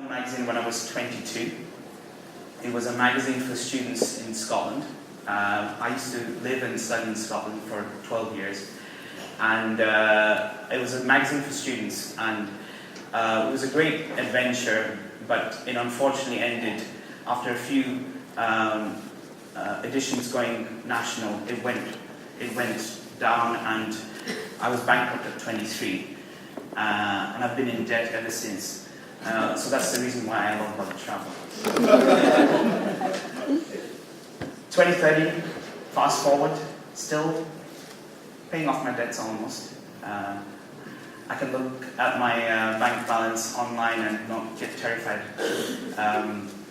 Magazine when I was 22. It was a magazine for students in Scotland. I used to live and study in Scotland for 12 years, and it was a magazine for students, and it was a great adventure, but it unfortunately ended after a few editions going national. It went down, and I was bankrupt at 23, and I've been in debt ever since. So that's the reason why I love public travel. 2030, fast forward, still paying off my debts almost. I can look at my bank balance online and not get terrified.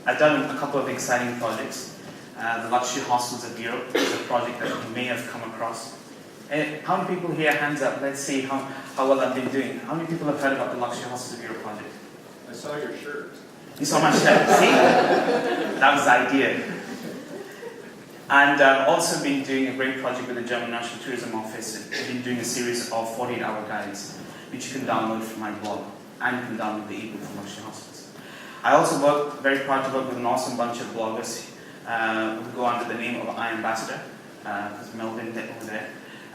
I've done a couple of exciting projects. The Luxury Hostels of Europe is a project that you may have come across. How many people here, hands up, let's see how well I've been doing. How many people have heard about the Luxury Hostels of Europe project? I saw your shirt. You saw my shirt, see? That was the idea. And I've also been doing a great project with the German National Tourism Office. I've been doing a series of 48-hour guides, which you can download from my blog, and you can download the ebook from Luxury Hostels. I also very proud to work with an awesome bunch of bloggers who go under the name of I Ambassador. There's Melvin over there.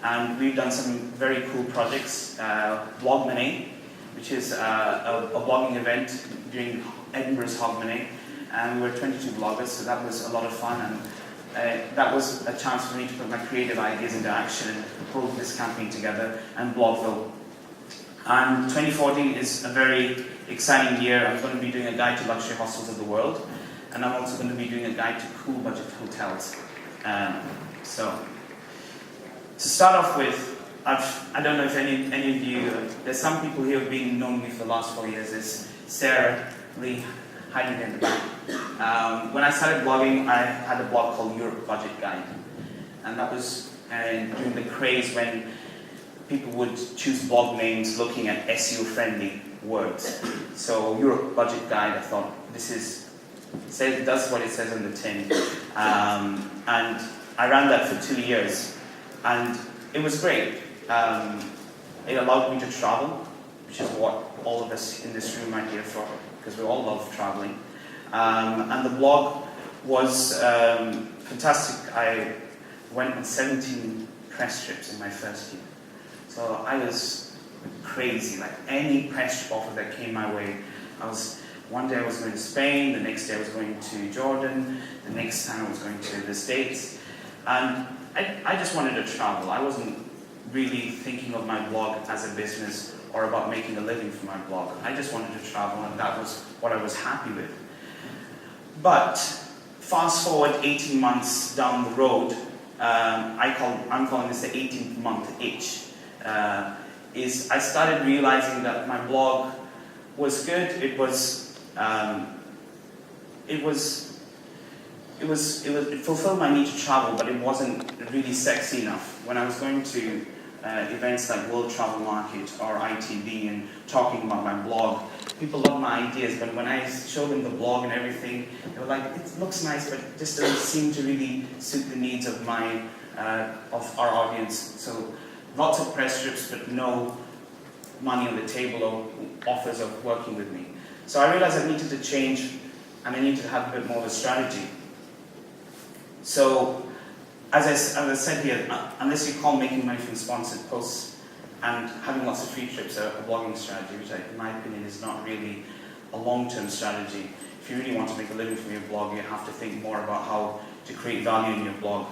And we've done some very cool projects. Blogmanay, which is a blogging event during Edinburgh's Hogmanay, and we were 22 bloggers, so that was a lot of fun, and that was a chance for me to put my creative ideas into action and pull this campaign together, and Blogville. And 2014 is a very exciting year. I'm going to be doing a guide to luxury hostels of the world, and I'm also going to be doing a guide to cool budget hotels. So, to start off with, I don't know if any of you, there's some people here who've been knowing me for the last 4 years. There's Sarah Lee hiding in the back. When I started blogging, I had a blog called Europe Budget Guide. And that was during the craze when people would choose blog names looking at SEO-friendly words. So Europe Budget Guide, I thought, it does what it says on the tin. And I ran that for 2 years. And it was great. It allowed me to travel, which is what all of us in this room are here for, because we all love traveling. And the blog was fantastic. I went on 17 press trips in my first year. So I was crazy, like any press trip offer that came my way. One day I was going to Spain, the next day I was going to Jordan, the next time I was going to the States. And I just wanted to travel. I wasn't really thinking of my blog as a business or about making a living from my blog. I just wanted to travel, and that was what I was happy with. But fast forward 18 months down the road, I'm calling this the 18th month itch. I started realizing that my blog was good. It fulfilled my need to travel, but it wasn't really sexy enough. When I was going to events like World Travel Market or ITV and talking about my blog, people loved my ideas, but when I showed them the blog and everything, they were like, it looks nice, but it just doesn't seem to really suit the needs of our audience. So lots of press trips, but no money on the table or offers of working with me. So I realized I needed to change, and I needed to have a bit more of a strategy. So, as I said here, unless you call making money from sponsored posts and having lots of free trips a blogging strategy, which in my opinion is not really a long-term strategy. If you really want to make a living from your blog, you have to think more about how to create value in your blog.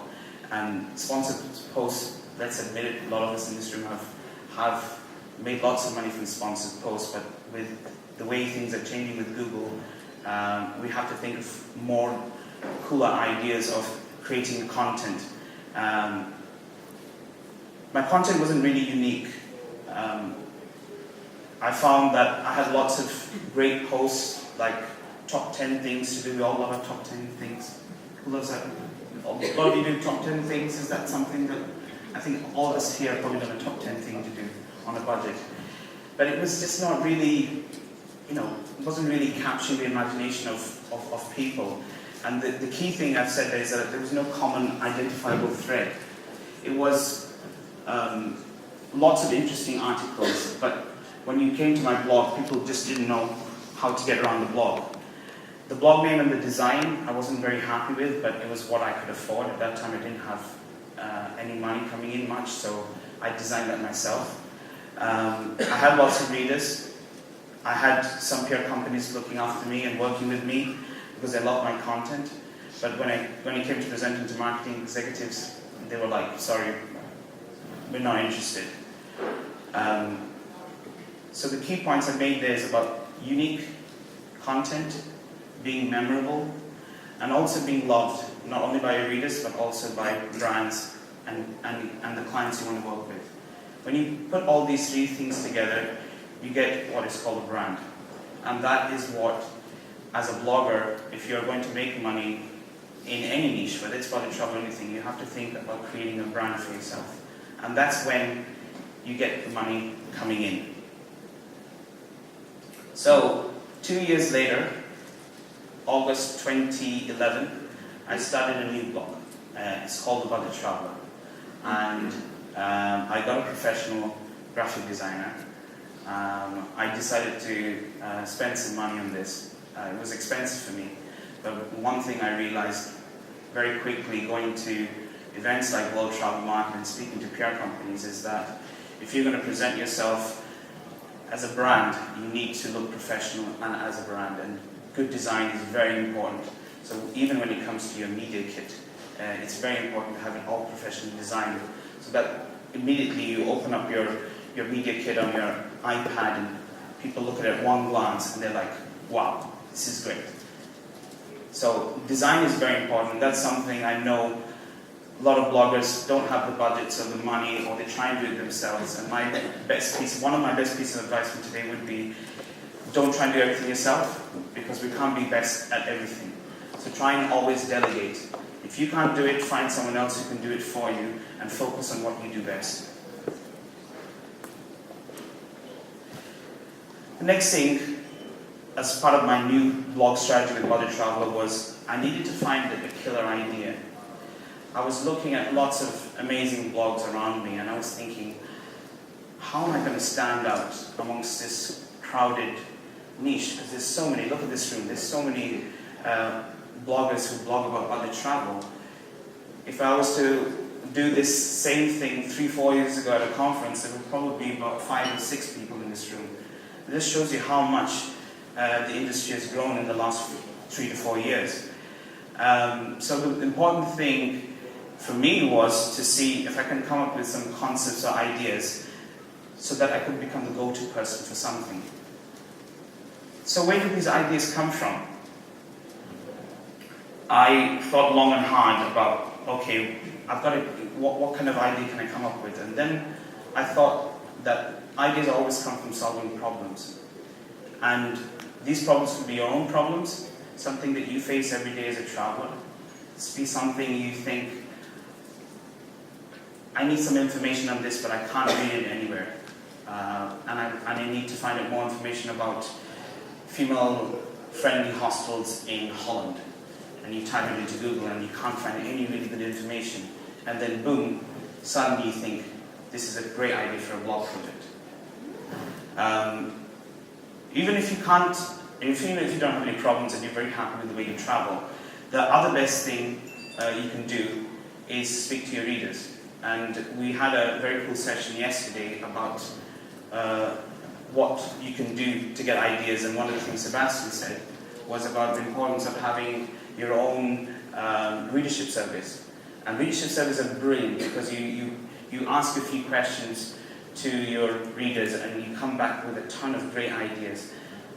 And sponsored posts, let's admit it, a lot of us in this room have made lots of money from sponsored posts, but with the way things are changing with Google, we have to think of more cooler ideas of creating content. My content wasn't really unique. I found that I had lots of great posts, like top 10 things to do. We all love our top 10 things. Who loves that? A lot of you do top 10 things. Is that something that I think all of us here are probably done a top 10 thing to do on a budget? But it was just not really, it wasn't really capturing the imagination of people. And the key thing I've said is that there was no common identifiable thread. It was lots of interesting articles, but when you came to my blog, people just didn't know how to get around the blog. The blog name and the design I wasn't very happy with, but it was what I could afford. At that time I didn't have any money coming in much, so I designed that myself. I had lots of readers. I had some peer companies looking after me and working with me because they loved my content. But when it came to presenting to marketing executives, they were like, sorry, we're not interested. So the key points I made there is about unique content, being memorable, and also being loved, not only by your readers, but also by brands and the clients you want to work with. When you put all these three things together, you get what is called a brand. And that is what, as a blogger, if you're going to make money in any niche, whether it's budget travel or anything, you have to think about creating a brand for yourself. And that's when you get the money coming in. So, 2 years later, August 2011, I started a new blog. It's called The Budget Traveler. And I got a professional graphic designer. I decided to spend some money on this. It was expensive for me, but one thing I realized very quickly going to events like World Travel Market and speaking to PR companies is that if you're going to present yourself as a brand, you need to look professional and as a brand, and good design is very important. So even when it comes to your media kit, it's very important to have it all professionally designed, so that immediately you open up your media kit on your iPad and people look at it at one glance and they're like, wow, this is great. So design is very important. That's something I know a lot of bloggers don't have the budgets or the money, or they try and do it themselves. And one of my best pieces of advice for today would be, don't try and do everything yourself, because we can't be best at everything. So try and always delegate. If you can't do it, find someone else who can do it for you and focus on what you do best. The next thing, as part of my new blog strategy with Budget Traveler, was I needed to find a killer idea. I was looking at lots of amazing blogs around me, and I was thinking, how am I going to stand out amongst this crowded niche? Because there's so many, look at this room, there's so many bloggers who blog about budget travel. If I was to do this same thing 3-4 years ago at a conference, there would probably be about 5 or 6 people in this room. This shows you how much the industry has grown in the last 3 to 4 years. So the important thing for me was to see if I can come up with some concepts or ideas so that I could become the go-to person for something. So where did these ideas come from? I thought long and hard about, okay, what kind of idea can I come up with? And then I thought that ideas always come from solving problems. And these problems could be your own problems, something that you face every day as a traveler. This be something you think, I need some information on this, but I can't read it anywhere. And I need to find out more information about female-friendly hostels in Holland. And you type it into Google and you can't find any really good information. And then boom, suddenly you think, this is a great idea for a blog project. Even if you don't have any problems and you're very happy with the way you travel, the other best thing you can do is speak to your readers. And we had a very cool session yesterday about what you can do to get ideas, and one of the things Sebastian said was about the importance of having your own readership service. And readership services are brilliant because you ask a few questions to your readers and you come back with a ton of great ideas.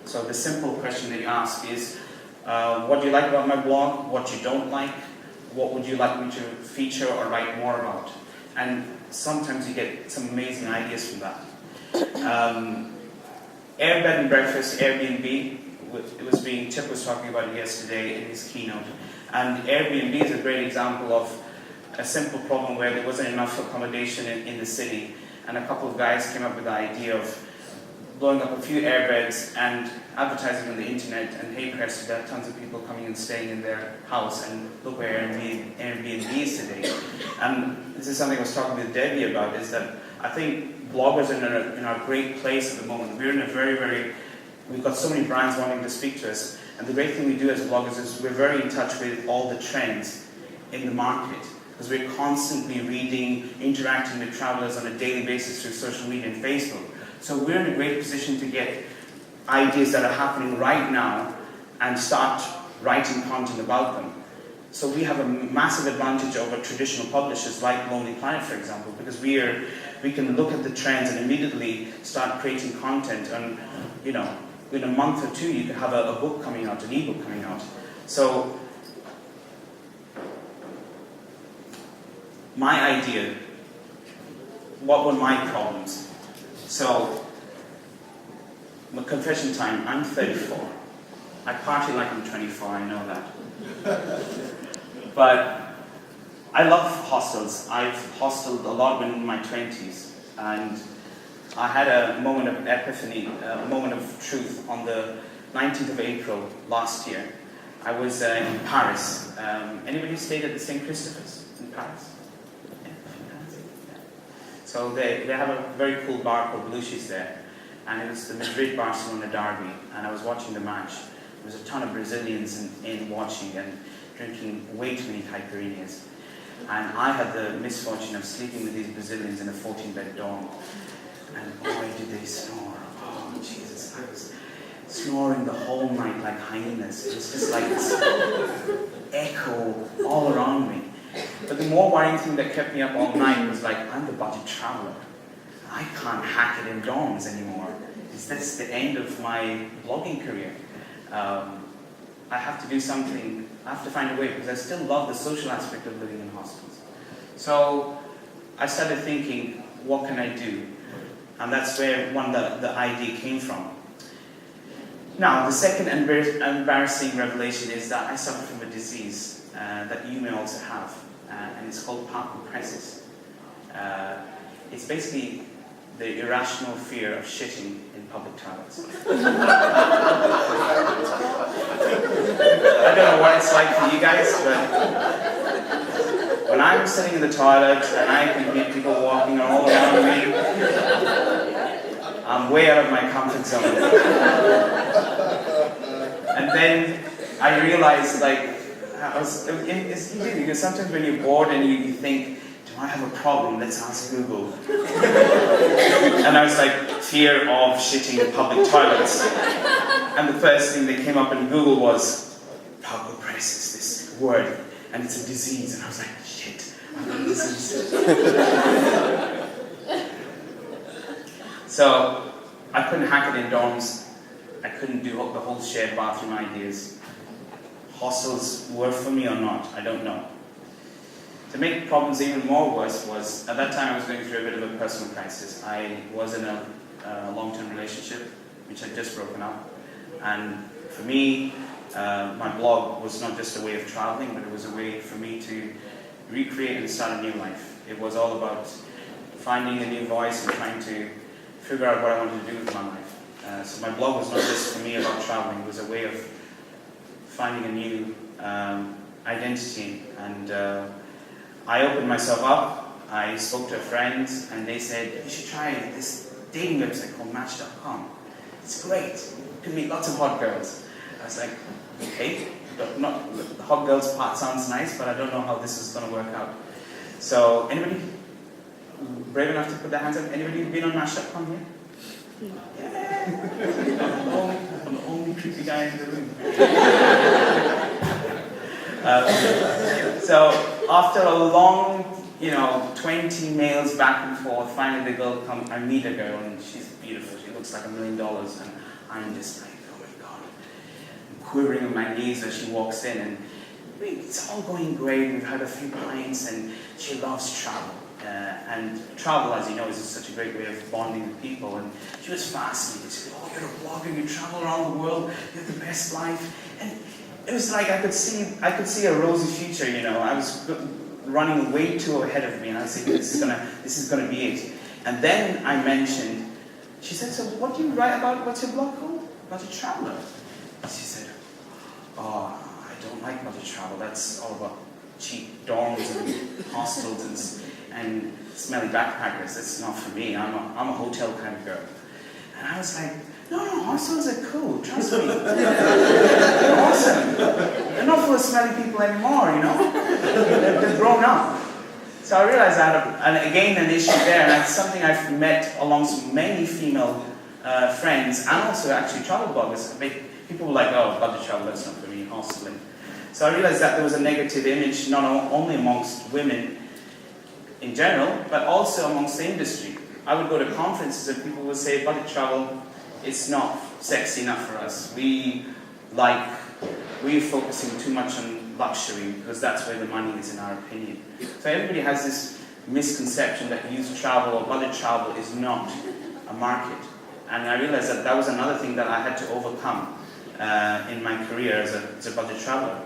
So the simple question that you ask is, what do you like about my blog? What you don't like? What would you like me to feature or write more about? And sometimes you get some amazing ideas from that. Air bed and breakfast, Airbnb, Chip was talking about it yesterday in his keynote. And Airbnb is a great example of a simple problem where there wasn't enough accommodation in the city. And a couple of guys came up with the idea of blowing up a few airbeds and advertising on the internet, and hey presto, there are tons of people coming and staying in their house, and look where Airbnb is today. And this is something I was talking with Debbie about, is that I think bloggers are in a great place at the moment. We're in a very, very We've got so many brands wanting to speak to us. And the great thing we do as bloggers is we're very in touch with all the trends in the market, because we're constantly reading, interacting with travelers on a daily basis through social media and Facebook. So we're in a great position to get ideas that are happening right now and start writing content about them. So we have a massive advantage over traditional publishers like Lonely Planet, for example, because we can look at the trends and immediately start creating content. And in a month or two, you could have a book coming out, an ebook coming out. So my idea, what were my problems? So, my confession time, I'm 34. I party like I'm 24, I know that. But I love hostels. I've hosteled a lot in my 20s. And I had a moment of epiphany, a moment of truth on the 19th of April last year. I was in Paris. Anybody stayed at the St. Christopher's in Paris? So they have a very cool bar called Belucci's there, and it was the Madrid-Barcelona derby, and I was watching the match. There was a ton of Brazilians in watching and drinking way too many caipirinhas. And I had the misfortune of sleeping with these Brazilians in a 14-bed dorm. And boy, did they snore. Oh, Jesus. I was snoring the whole night like hyenas. It was just like this echo all around me. But the more worrying thing that kept me up all night was like, I'm the budget traveler. I can't hack it in dorms anymore. Is this the end of my blogging career? I have to do something. I have to find a way, because I still love the social aspect of living in hostels. So I started thinking, what can I do? And that's where the idea came from. Now, the second embarrassing revelation is that I suffer from a disease that you may also have, and it's called paresthesia. It's basically the irrational fear of shitting in public toilets. I don't know what it's like for you guys, but when I'm sitting in the toilet and I can hear people walking all around me, I'm way out of my comfort zone. And then I realized, like, it's easy, because sometimes when you're bored and you think, do I have a problem? Let's ask Google. And I was like, fear of shitting in public toilets. And the first thing that came up in Google was paresthesia, this word, and it's a disease. And I was like, shit, I've got a disease. So I couldn't hack it in dorms. I couldn't do the whole shared bathroom ideas. Hostels were for me or not, I don't know. To make problems even more worse was, at that time I was going through a bit of a personal crisis. I was in a long-term relationship, which had just broken up. And for me, my blog was not just a way of traveling, but it was a way for me to recreate and start a new life. It was all about finding a new voice and trying to figure out what I wanted to do with my life. So my blog was not just for me about traveling, it was a way of finding a new identity. And I opened myself up. I spoke to a friend, and they said, you should try this dating website called Match.com. It's great. You can meet lots of hot girls. I was like, okay, the hot girls part sounds nice, but I don't know how this is going to work out. So, anybody brave enough to put their hands up? Anybody been on Match.com here? Yeah. I'm the only creepy guy in the room. So after a long, 20 mails back and forth, finally the girl comes. I meet a girl, and she's beautiful. She looks like $1 million, and I'm just like, oh my god, I'm quivering on my knees as she walks in, and it's all going great. We've had a few pints, and she loves travel. And travel, as you know, is such a great way of bonding with people. And she was fascinated. She said, oh, you're a blogger, you travel around the world, you have the best life. And it was like I could see a rosy future, I was running way too ahead of me, and I was thinking, this is gonna be it. And then I mentioned, she said, so what do you write about? What's your blog called? Budget Traveler. She said, oh, I don't like budget travel. That's all about cheap dorms and hostels and smelly backpackers. That's not for me. I'm a hotel kind of girl. And I was like, No, hostels are cool, trust me. They're awesome. They're not full of smelly people anymore, you know? They're grown up. So I realized I had, an issue there, and that's something I've met amongst many female friends, and also actually travel bloggers. People were like, oh, budget travel, that's not for me, hosteling. So I realized that there was a negative image, not only amongst women in general, but also amongst the industry. I would go to conferences and people would say, budget travel, it's not sexy enough for us. We're focusing too much on luxury because that's where the money is, in our opinion. So everybody has this misconception that youth travel or budget travel is not a market. And I realized that that was another thing that I had to overcome in my career as a budget traveler.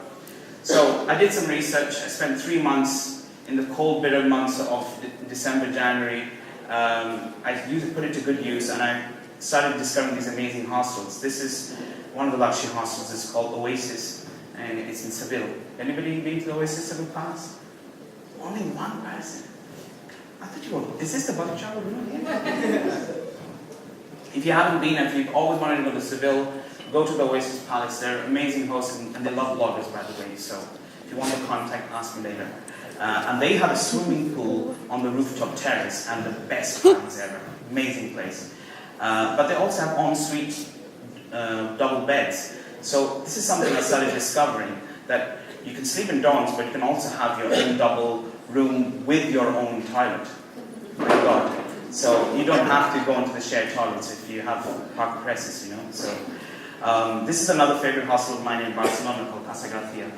So I did some research. I spent 3 months in the cold, bitter months of December, January. I put it to good use, and I started discovering these amazing hostels. This is one of the luxury hostels. It's called Oasis, and it's in Seville. Anybody been to the Oasis Seville Palace? Only one person. I thought you were. Is this the budget travel room? If you haven't been, if you've always wanted to go to Seville, go to the Oasis Palace. They're amazing hosts, and they love bloggers, by the way. So if you want to contact, ask me later. And they have a swimming pool on the rooftop terrace, and the best times ever. Amazing place. But they also have ensuite double beds. So this is something I started discovering, that you can sleep in dorms, but you can also have your own double room with your own toilet. My God. So you don't have to go into the shared toilets if you have park presses, you know. So this is another favorite hostel of mine in Barcelona called Garcia.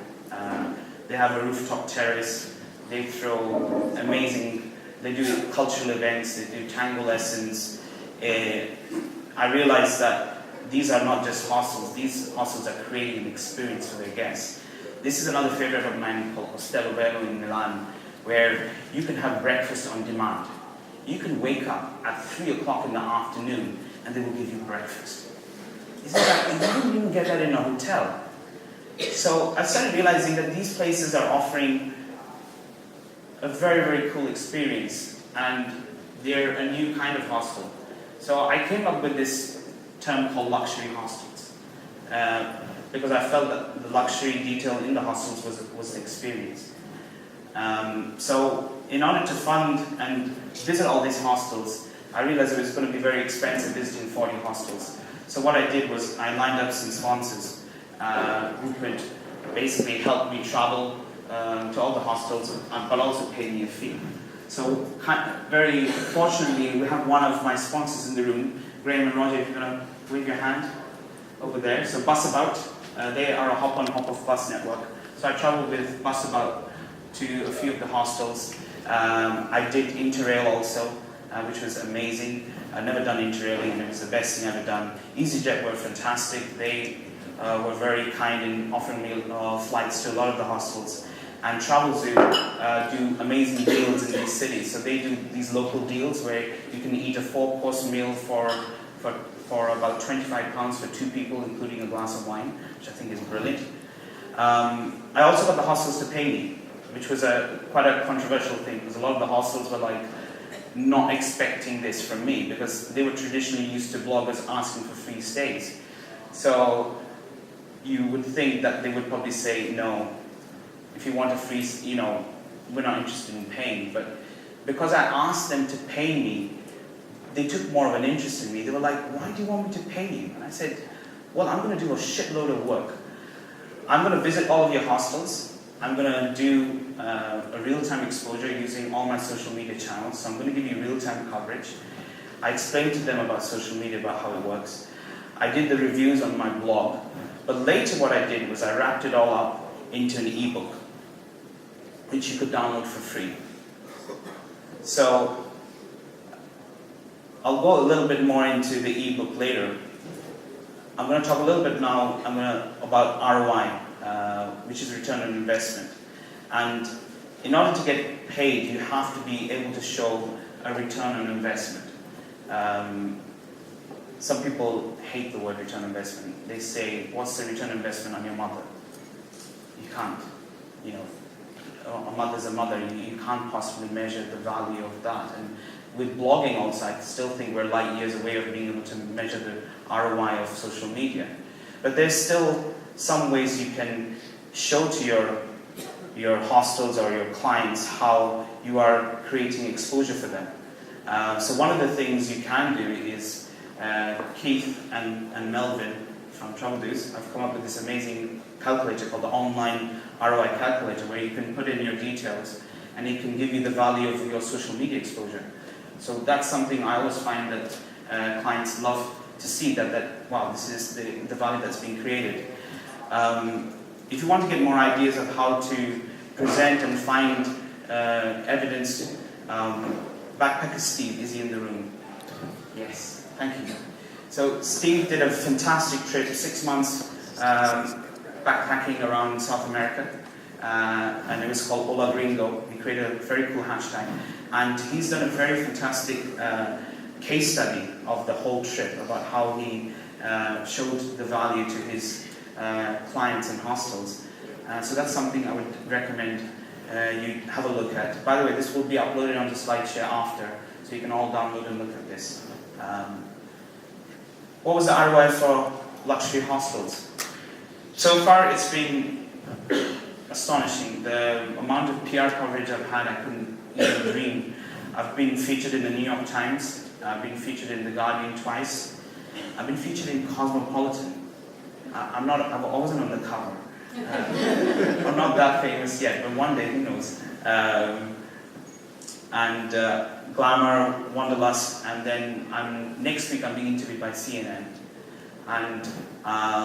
They have a rooftop terrace. They throw amazing, they do cultural events, they do tango lessons. I realized that these are not just hostels, these hostels are creating an experience for their guests. This is another favorite of mine called Hostel Bello in Milan, where you can have breakfast on demand. You can wake up at 3 o'clock in the afternoon and they will give you breakfast. Isn't that, you don't even get that in a hotel. So I started realizing that these places are offering a very, very cool experience, and they're a new kind of hostel. So I came up with this term called luxury hostels, because I felt that the luxury detail in the hostels was the experience. So in order to fund and visit all these hostels, I realized it was going to be very expensive visiting 40 hostels. So what I did was I lined up some sponsors who could basically help me travel to all the hostels, but also pay me a fee. So very fortunately, we have one of my sponsors in the room, Graham and Roger, if you're going to wave your hand over there. So Bus About, they are a hop-on, hop-off bus network. So I traveled with Bus About to a few of the hostels. I did Interrail also, which was amazing. I've never done Interrailing, and it was the best thing I've ever done. EasyJet were fantastic. They were very kind in offering me flights to a lot of the hostels. And Travelzoo do amazing deals in these cities. So they do these local deals where you can eat a 4-course meal for about £25 for 2 people, including a glass of wine, which I think is brilliant. I also got the hostels to pay me, which was quite a controversial thing, because a lot of the hostels were like not expecting this from me, because they were traditionally used to bloggers asking for free stays. So you would think that they would probably say, no, if you want a free, we're not interested in paying. But because I asked them to pay me, they took more of an interest in me. They were like, why do you want me to pay you? And I said, well, I'm going to do a shitload of work. I'm going to visit all of your hostels. I'm going to do a real-time exposure using all my social media channels. So I'm going to give you real-time coverage. I explained to them about social media, about how it works. I did the reviews on my blog. But later what I did was I wrapped it all up into an ebook, which you could download for free. So I'll go a little bit more into the ebook later. I'm going to talk a little bit now about ROI, which is return on investment. And in order to get paid, you have to be able to show a return on investment. Some people hate the word return on investment. They say, what's the return on investment on your mother? You can't. a mother's a mother. You can't possibly measure the value of that. And with blogging also, I still think we're light years away of being able to measure the ROI of social media. But there's still some ways you can show to your hostels or your clients how you are creating exposure for them. So one of the things you can do is, Keith and Melvin from Proudest have come up with this amazing calculator called the online ROI calculator, where you can put in your details and it can give you the value of your social media exposure. So that's something I always find that clients love to see, that wow, this is the value that's being created. If you want to get more ideas of how to present and find evidence, Backpacker Steve, is he in the room? Yes, thank you. So Steve did a fantastic trip, 6 months backpacking around South America, and it was called Hola Gringo. He created a very cool hashtag, and he's done a very fantastic case study of the whole trip about how he showed the value to his clients and hostels. So that's something I would recommend you have a look at. By the way, this will be uploaded onto SlideShare after, so you can all download and look at this. What was the ROI for luxury hostels? So far, it's been astonishing. The amount of PR coverage I've had, I couldn't even dream. I've been featured in the New York Times. I've been featured in The Guardian twice. I've been featured in Cosmopolitan. I wasn't on the cover. I'm not that famous yet, but one day, who knows? Glamour, Wanderlust, and then next week I'm being interviewed by CNN. And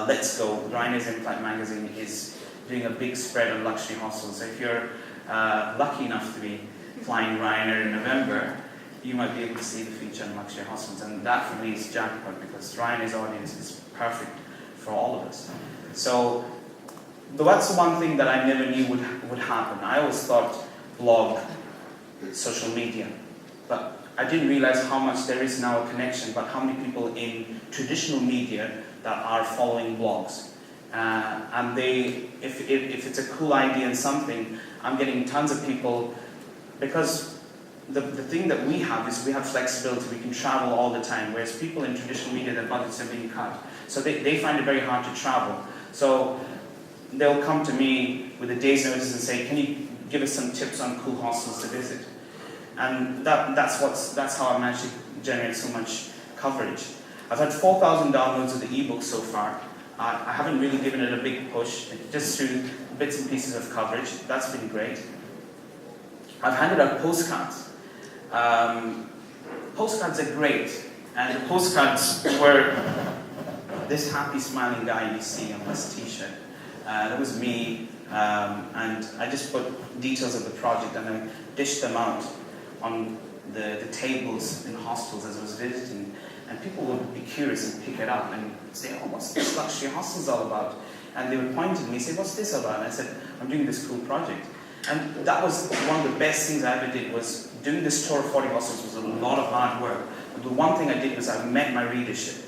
Let's Go, Ryanair's in-flight magazine, is doing a big spread on luxury hostels. So if you're lucky enough to be flying Ryanair in November, you might be able to see the feature on luxury hostels. And that for me is jackpot, because Ryanair's audience is perfect for all of us. So that's the one thing that I never knew would happen. I always thought blog, social media, but I didn't realize how much there is now a connection, but how many people in traditional media that are following blogs. And if it's a cool idea and something, I'm getting tons of people, because the thing that we have is we have flexibility, we can travel all the time, whereas people in traditional media, their budgets are being cut. So they find it very hard to travel. So they'll come to me with a day's notice and say, can you give us some tips on cool hostels to visit? And that's how I managed to generate so much coverage. I've had 4,000 downloads of the ebook so far. I haven't really given it a big push, just through bits and pieces of coverage. That's been great. I've handed out postcards. Postcards are great, and the postcards were this happy smiling guy you see on this t-shirt. That was me, and I just put details of the project and I dished them out on the tables in hostels as I was visiting, and people would be curious and pick it up and say, oh, what's this luxury hostels all about? And they would point at me and say, what's this about? And I said, I'm doing this cool project. And that was one of the best things I ever did. Was doing this tour of 40 hostels was a lot of hard work. But the one thing I did was I met my readership.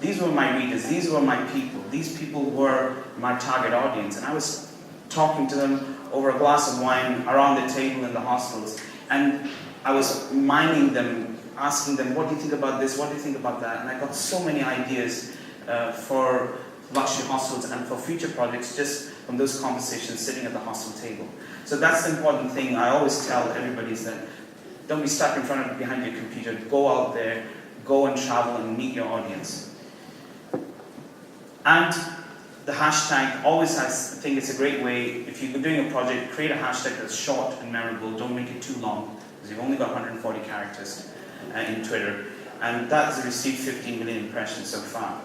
These were my readers, these were my people. These people were my target audience, and I was talking to them over a glass of wine around the table in the hostels, and I was mining them, asking them, what do you think about this, what do you think about that? And I got so many ideas for luxury hostels and for future projects just from those conversations sitting at the hostel table. So that's the important thing I always tell everybody, is that don't be stuck in front of behind your computer. Go out there, go and travel and meet your audience. And the hashtag always I think it's a great way, if you're doing a project, create a hashtag that's short and memorable. Don't make it too long, because you've only got 140 characters in Twitter. And that has received 15 million impressions so far.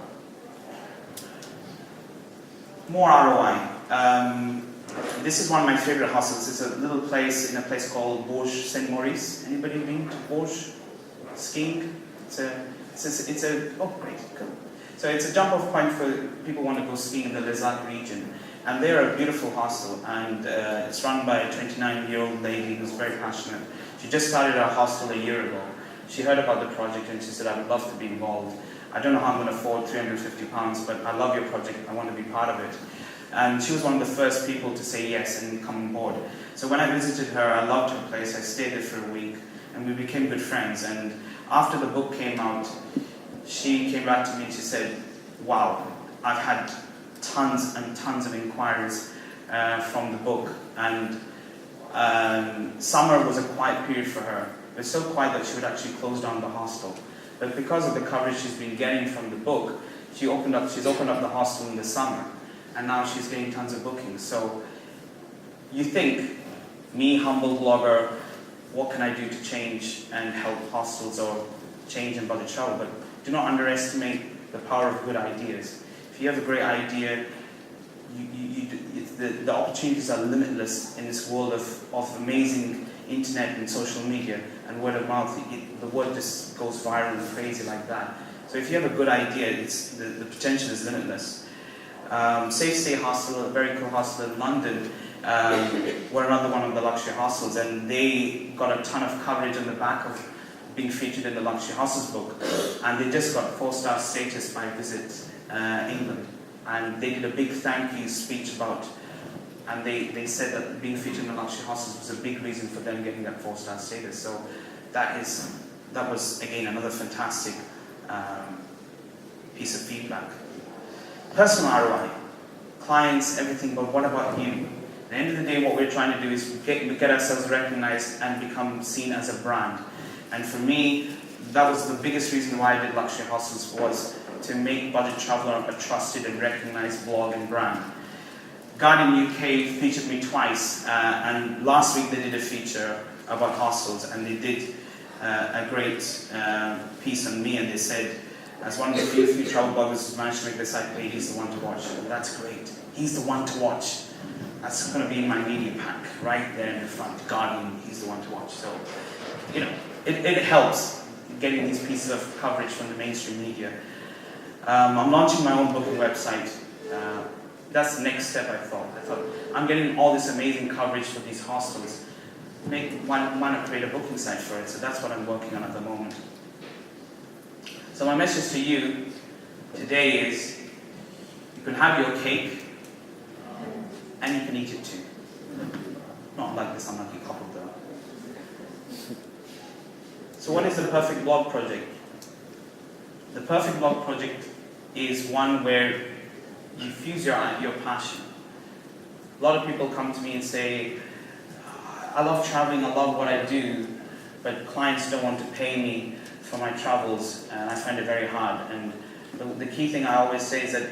More ROI. This is one of my favorite hostels. It's a little place in a place called Bourges Saint Maurice. Anybody been to Bourges? Skiing? Oh, great, cool. So it's a jump-off point for people who want to go skiing in the Les Arcs region. And they're a beautiful hostel, and it's run by a 29-year-old lady who's very passionate. She just started her hostel a year ago. She heard about the project and she said, I would love to be involved. I don't know how I'm going to afford £350, but I love your project, I want to be part of it. And she was one of the first people to say yes and come on board. So when I visited her, I loved her place. I stayed there for a week, and we became good friends. And after the book came out, she came back to me and she said, wow, I've had tons and tons of inquiries from the book. And summer was a quiet period for her. It was so quiet that she would actually close down the hostel. But because of the coverage she's been getting from the book, she's opened up the hostel in the summer, and now she's getting tons of bookings. So you think, me, humble blogger, what can I do to change and help hostels or change and budget travel? But do not underestimate the power of good ideas. If you have a great idea, the opportunities are limitless in this world of amazing internet and social media and word of mouth. The word just goes viral and crazy like that. So if you have a good idea, the potential is limitless. Safe Stay Hostel, a very cool hostel in London, were another one of the luxury hostels, and they got a ton of coverage on the back of being featured in the Luxury Hostels book. And they just got 4-star status by Visit England. And they did a big thank you speech about, and they said that being featured in the Luxury Hostels was a big reason for them getting that 4-star status. So that was again another fantastic piece of feedback. Personal ROI, clients, everything, but what about you? At the end of the day, what we're trying to do is get ourselves recognized and become seen as a brand. And for me, that was the biggest reason why I did Luxury Hostels, was to make Budget Traveller a trusted and recognized blog and brand. Guardian UK featured me twice, and last week they did a feature about hostels, and they did a great piece on me, and they said, as one of the few travel bloggers who's managed to make the site pay, he's the one to watch. And that's great. He's the one to watch. That's going to be in my media pack, right there in the front. Guardian, he's the one to watch. So, it helps getting these pieces of coverage from the mainstream media. I'm launching my own booking website. That's the next step, I thought. I'm getting all this amazing coverage for these hostels. Why not create a booking site for it? So that's what I'm working on at the moment. So my message to you today is, you can have your cake and you can eat it too. Not like this unlucky couple though. So what is the perfect blog project? The perfect blog project is one where you fuse your passion. A lot of people come to me and say, I love traveling, I love what I do, but clients don't want to pay me for my travels, and I find it very hard. And the key thing I always say is that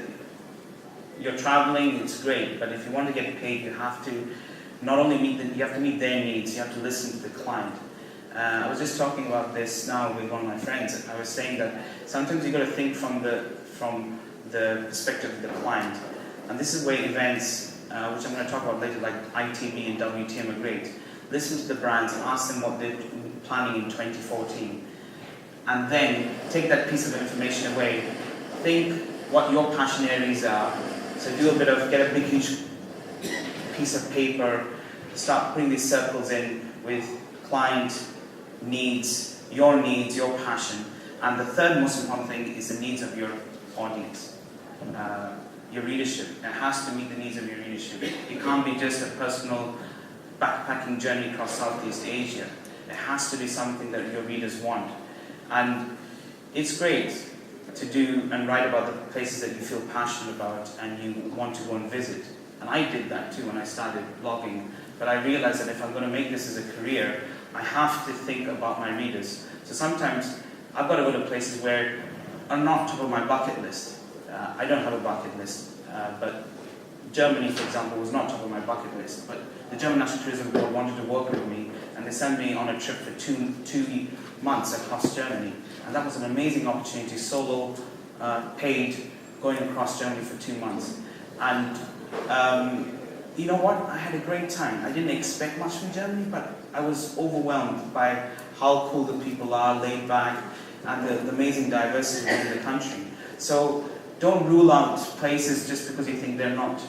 you're traveling, it's great, but if you want to get paid, you have to not only meet their needs, you have to listen to the client. I was just talking about this now with one of my friends. I was saying that sometimes you've got to think from the perspective of the client. And this is where events, which I'm going to talk about later, like ITB and WTM are great. Listen to the brands and ask them what they're planning in 2014. And then take that piece of information away. Think what your passion areas are. So get a big huge piece of paper, start putting these circles in with client needs, your passion. And the third most important thing is the needs of your audience, your readership. It has to meet the needs of your readership. It can't be just a personal backpacking journey across Southeast Asia. It has to be something that your readers want. And it's great to do and write about the places that you feel passionate about and you want to go and visit. And I did that too when I started blogging. But I realized that if I'm going to make this as a career, I have to think about my readers. So sometimes I've got to go to places where are not top of my bucket list. I don't have a bucket list, but Germany, for example, was not top of my bucket list. But the German National Tourism Board wanted to work with me, and they sent me on a trip for two months across Germany. And that was an amazing opportunity, solo, paid, going across Germany for 2 months. And you know what? I had a great time. I didn't expect much from Germany, but I was overwhelmed by how cool the people are, laid back, and the amazing diversity in the country. So don't rule out places just because you think they're not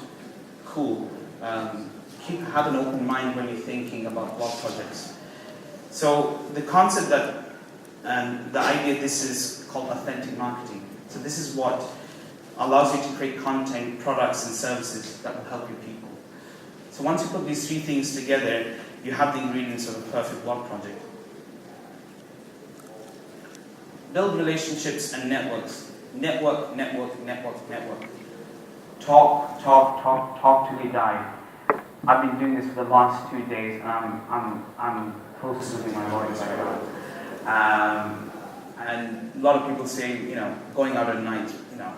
cool. Have an open mind when you're thinking about blog projects. So the concept the idea, this is called authentic marketing. So this is what allows you to create content, products and services that will help your people. So once you put these three things together, you have the ingredients of a perfect blog project. Build relationships and networks. Network, network, network, network. Talk, talk, talk, talk till you die. I've been doing this for the last 2 days, and I'm close to losing my voice right now. And a lot of people say, you know, going out at night, you know,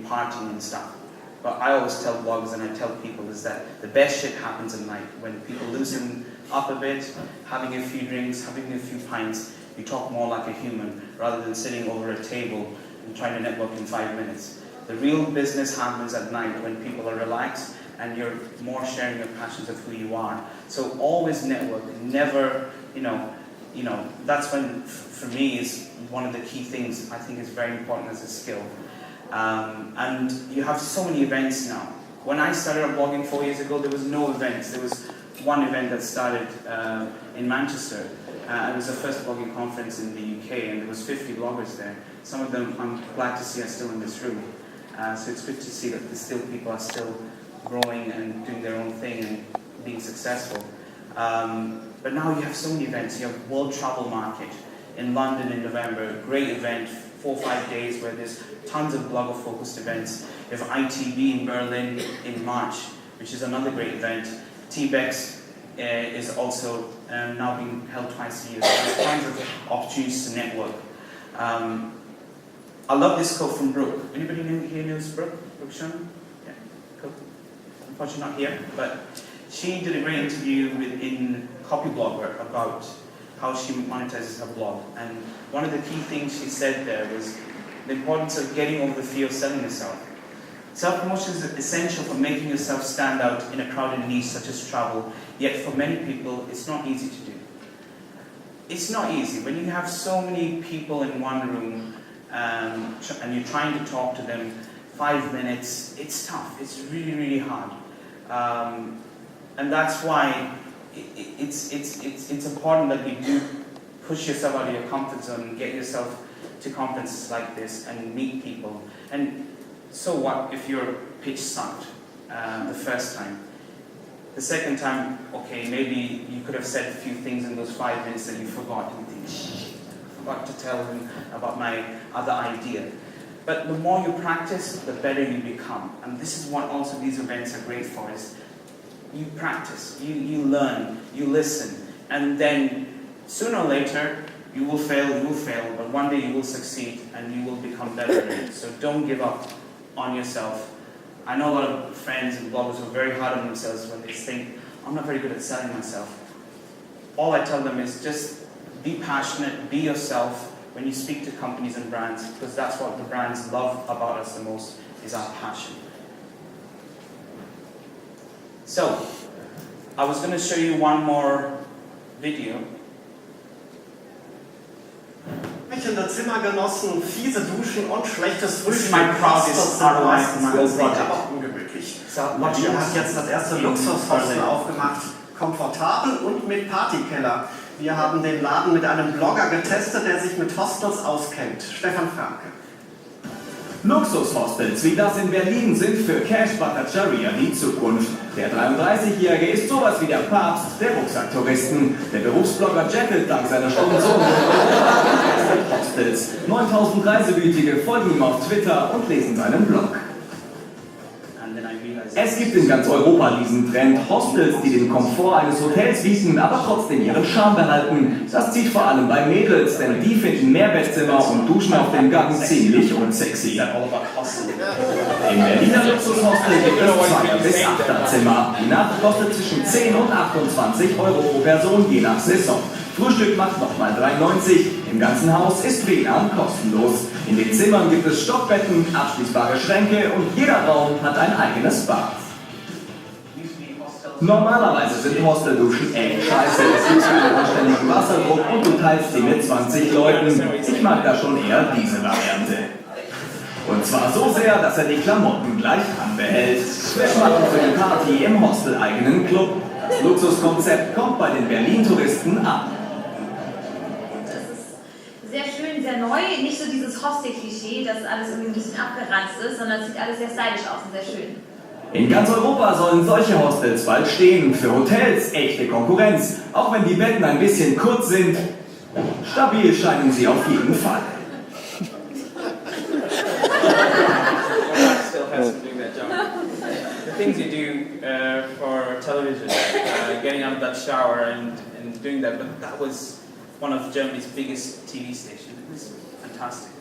partying and stuff. But I always tell bloggers and I tell people is that the best shit happens at night when people loosen up a bit, having a few drinks, having a few pints. You talk more like a human rather than sitting over a table and trying to network in 5 minutes. The real business happens at night when people are relaxed and you're more sharing your passions of who you are. So always network, never, you know, that's when, for me, is one of the key things I think is very important as a skill. And you have so many events now. When I started blogging 4 years ago, there was no events. There was one event that started in Manchester. It was the first blogging conference in the UK, and there was 50 bloggers there. Some of them, I'm glad to see, are still in this room. So it's good to see that still people are still growing and doing their own thing and being successful. But now you have so many events. You have World Travel Market in London in November, a great event, 4 or 5 days where there's tons of blogger-focused events. You have ITB in Berlin in March, which is another great event. TBEX is also now being held twice a year. So there's tons of opportunities to network. I love this quote from Brooke. Anybody here knows Brooke? Brooke Schoeneman? Yeah, cool. Unfortunately not here, but she did a great interview in Copyblogger about how she monetizes her blog. And one of the key things she said there was the importance of getting over the fear of selling yourself. Self-promotion is essential for making yourself stand out in a crowded niche such as travel, yet for many people it's not easy to do. It's not easy. When you have so many people in one room and you're trying to talk to them 5 minutes, it's tough. It's really, really hard. And that's why it's important that you do push yourself out of your comfort zone and get yourself to conferences like this and meet people. And so what if your pitch sucked the first time? The second time, okay, maybe you could have said a few things in those 5 minutes that you forgot. And you think, shit, I forgot to tell them about my other idea. But the more you practice, the better you become. And this is what also these events are great for, is you practice, you learn, you listen, and then sooner or later you will fail, but one day you will succeed and you will become better at it. So don't give up on yourself. I know a lot of friends and bloggers who are very hard on themselves when they think, I'm not very good at selling myself. All I tell them is just be passionate, be yourself when you speak to companies and brands, because that's what the brands love about us the most, is our passion. So, I was going to show you one more video. Sprechende Zimmergenossen, fiese Duschen und schlechtes Frühstück. My Proudest ROI aber ungemütlich. Lightbulb hat jetzt das erste Luxushostel aufgemacht. Komfortabel und mit Partykeller. Wir haben den Laden mit einem Blogger getestet, der sich mit Hostels auskennt. Stefan Franke. Luxushostels wie das in Berlin sind für Kash Bhattacharya die Zukunft. Der 33-Jährige ist sowas wie der Papst der Rucksacktouristen. Der Berufsblogger jettelt dank seiner Sponsoren Hostels. 9000 Reisewütige folgen ihm auf Twitter und lesen seinen Blog. Es gibt in ganz Europa diesen Trend, Hostels, die den Komfort eines Hotels bieten, aber trotzdem ihren Charme behalten. Das zieht vor allem bei Mädels, denn die finden Mehrbettzimmer und Duschen auf dem Gang ziemlich unsexy. Im Berliner Luxushostel gibt es 2er bis 8er Zimmer. Die Nacht kostet zwischen 10 und 28 Euro pro Person, je nach Saison. Frühstück macht nochmal 3,90. Im ganzen Haus ist WLAN kostenlos. In den Zimmern gibt es Stockbetten, abschließbare Schränke und jeder Raum hat ein eigenes Bad. Normalerweise sind Hostelduschen echt scheiße. Es gibt einen anständigen Wasserdruck und du teilst sie mit 20 Leuten. Ich mag da schon eher diese Variante. Und zwar so sehr, dass er die Klamotten gleich anbehält. Frisch machen für die Party im Hostel-eigenen Club. Das Luxuskonzept kommt bei den Berlin-Touristen an. Sehr schön, sehr sehr neu, nicht so dieses Hostel-Klischee, dass alles irgendwie ein bisschen abgeranzt ist, sondern es sieht alles sehr stylisch aus und sehr schön. In ganz Europa sollen solche Hostels bald stehen. Für Hotels echte Konkurrenz. Auch wenn die Betten ein bisschen kurz sind, stabil scheinen sie auf jeden Fall. Still has to do that job. The things you do for television, getting out of that shower and doing that, but that was one of Germany's biggest TV stations. It was fantastic.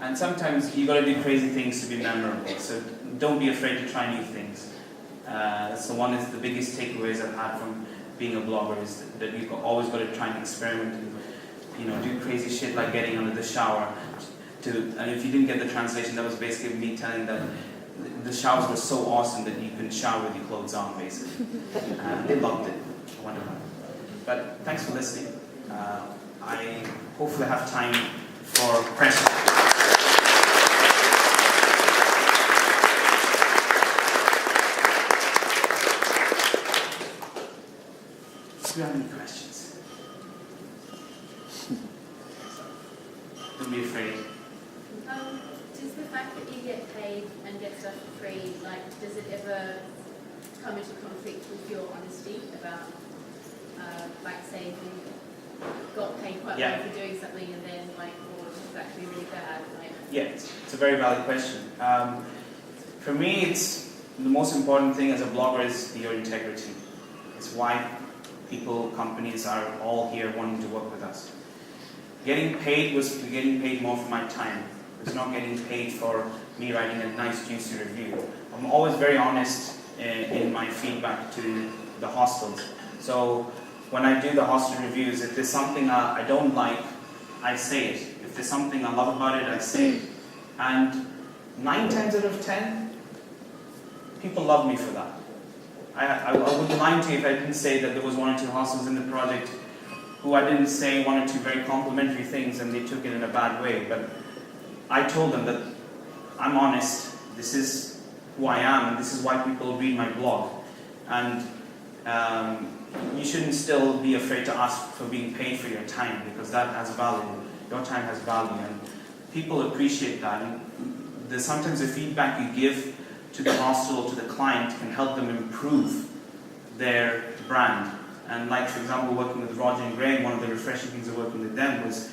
And sometimes you got to do crazy things to be memorable. So don't be afraid to try new things. That's the biggest takeaways I've had from being a blogger is that you've always got to try and experiment and do crazy shit like getting under the shower. And if you didn't get the translation, that was basically me telling them the showers were so awesome that you could shower with your clothes on, basically. And they loved it. Wonderful. But thanks for listening. I hopefully have time for questions. Do you have any questions? Don't be afraid. Does the fact that you get paid and get stuff for free, does it ever come into conflict with your honesty about, say you got paid quite well for doing something and then, it's actually really bad? Yeah, it's a very valid question. For me, it's the most important thing as a blogger is your integrity. It's why companies are all here wanting to work with us. Getting paid was getting paid more for my time. It was not getting paid for me writing a nice juicy review. I'm always very honest in my feedback to the hostels. So when I do the hostel reviews, if there's something I don't like, I say it. If there's something I love about it, I say it. And 9 times out of 10, people love me for that. I would be lying to you if I didn't say that there was 1 or 2 hostels in the project who I didn't say 1 or 2 very complimentary things and they took it in a bad way. But I told them that I'm honest, this is who I am, and this is why people read my blog. And you shouldn't still be afraid to ask for being paid for your time, because that has value. Your time has value, and people appreciate that. And sometimes the feedback you give to the hostel or to the client can help them improve their brand. And for example, working with Roger and Graham, one of the refreshing things of working with them was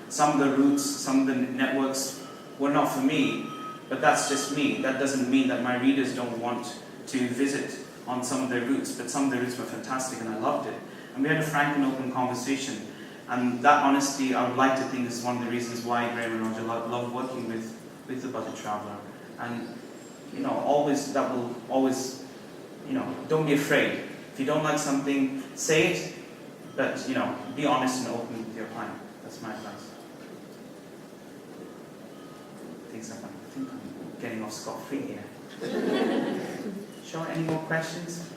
some of the routes, some of the networks were not for me, but that's just me. That doesn't mean that my readers don't want to visit on some of their routes, but some of the routes were fantastic and I loved it. And we had a frank and open conversation. And that honesty, I would like to think, is one of the reasons why Graham and Roger love working with the Budget Traveller. And don't be afraid. If you don't like something, say it, but be honest and open with your client. That's my advice. I think I'm getting off scot-free here. Sure, any more questions?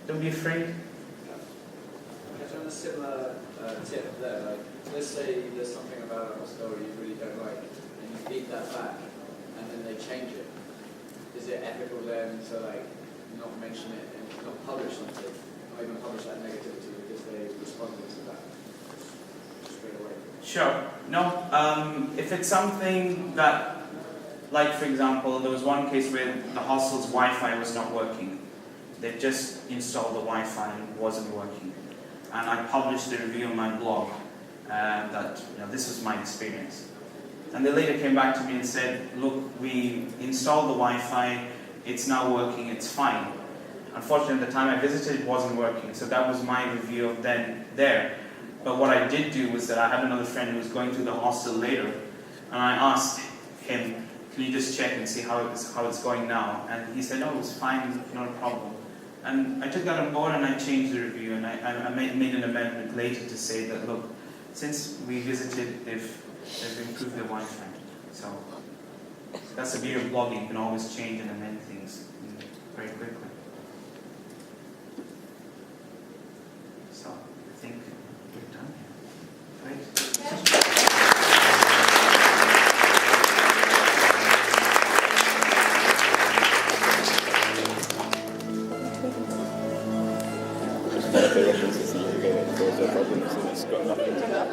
Don't be afraid. On a similar tip there, let's say there's something about a hostel you really don't like, and you feed that back, and then they change it. Is it ethical then to not mention it and not publish something, not even publish that negativity because they responded to that straight away? Sure. No. If it's something that, for example, there was one case where the hostel's Wi-Fi was not working. They just installed the Wi-Fi and it wasn't working. And I published the review on my blog that this was my experience. And they later came back to me and said, look, we installed the Wi-Fi, it's now working, it's fine. Unfortunately, at the time I visited, it wasn't working, so that was my review of there. But what I did do was that I had another friend who was going through the hostel later, and I asked him, can you just check and see how it's going now? And he said, no, it's fine, not a problem. And I took that on board and I changed the review, and I made an amendment later to say that, look, since we visited, they've improved their Wi-Fi. So that's the beauty of blogging. You can always change and amend things very quickly. So I think we're done here. Great. Just kind of feel like it's a problem, so it's got nothing to that.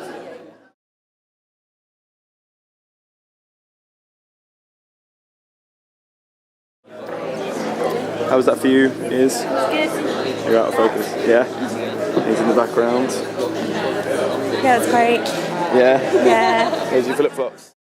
How was that for you, Iz? Good. You're out of focus. Yeah? He's in the background. Yeah, it's great. Yeah? Yeah. Here's your flip-flops.